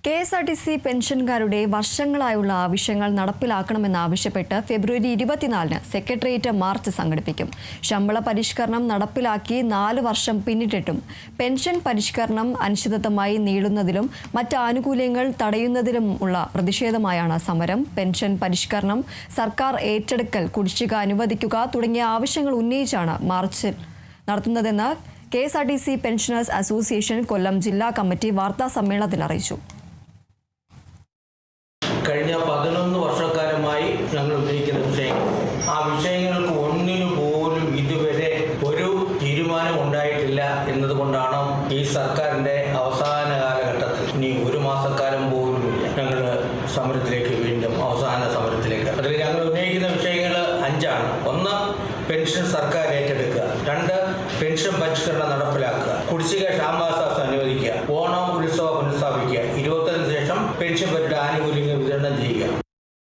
KSRTC പെൻഷൻകാരുടെ വർഷങ്ങളായുള്ള ആവശ്യങ്ങൾ നടപ്പിലാക്കണമെന്നാവശ്യപ്പെട്ട് ഫെബ്രുവരി 24-ന് secretariat March സംഘടിപ്പിക്കും. ശമ്പള പരിഷ്കരണം നടപ്പിലാക്കി 4 വർഷം പിന്നിട്ടിട്ടും പെൻഷൻ പരിഷ്കരണം അനിശ്ചിതത്വമായി നീളുന്നതിലും മറ്റ് ആനുകൂല്യങ്ങൾ തടയുന്നതിലുമുള്ള പ്രതിഷേധമായാണ് സമരം. പെൻഷൻ പരിഷ്കരണം, സർക്കാർ ഏറ്റെടുക്കൽ, കുടിശ്ശിക അനുവദിക്കുക തുടങ്ങിയ ആവശ്യങ്ങൾ ഉന്നയിച്ചാണ് മാർച്ച് നടത്തുന്നതെന്ന് KSRTC പെൻഷനേഴ്സ് അസോസിയേഷൻ കൊല്ലം ജില്ലാ കമ്മിറ്റി വാർത്താ സമ്മേളനത്തിൽ അറിയിച്ചു. കഴിഞ്ഞ 11 വർഷക്കാലമായി ഞങ്ങൾ ഉന്നയിക്കുന്ന വിഷയങ്ങൾ, ആ വിഷയങ്ങൾക്ക് ഒന്നിനു പോലും ഇതുവരെ ഒരു തീരുമാനം ഉണ്ടായിട്ടില്ല എന്നതുകൊണ്ടാണ് ഈ സർക്കാരിൻ്റെ അവസാന കാലഘട്ടത്തിൽ ഇനി 1 മാസക്കാലം പോലുമില്ല ഞങ്ങൾ സമരത്തിലേക്ക് വീണ്ടും അവസാന സമരത്തിലേക്ക്. അതിൽ ഞങ്ങൾ ഉന്നയിക്കുന്ന വിഷയങ്ങൾ 5 ആണ്. 1, പെൻഷൻ സർക്കാർ ഏറ്റെടുക്കുക. 2, പെൻഷൻ പരിഷ്കരണം നടപ്പിലാക്കുക. കുടിശ്ശിക ക്ഷാമമാസ അനുവദിക്കുക. ഓണം ഉത്സവം പുനഃസ്ഥാപിക്കുക. 25 ശേഷം പെൻഷൻ പറ്റിയ ആനുകൂല്യങ്ങൾ വിതരണം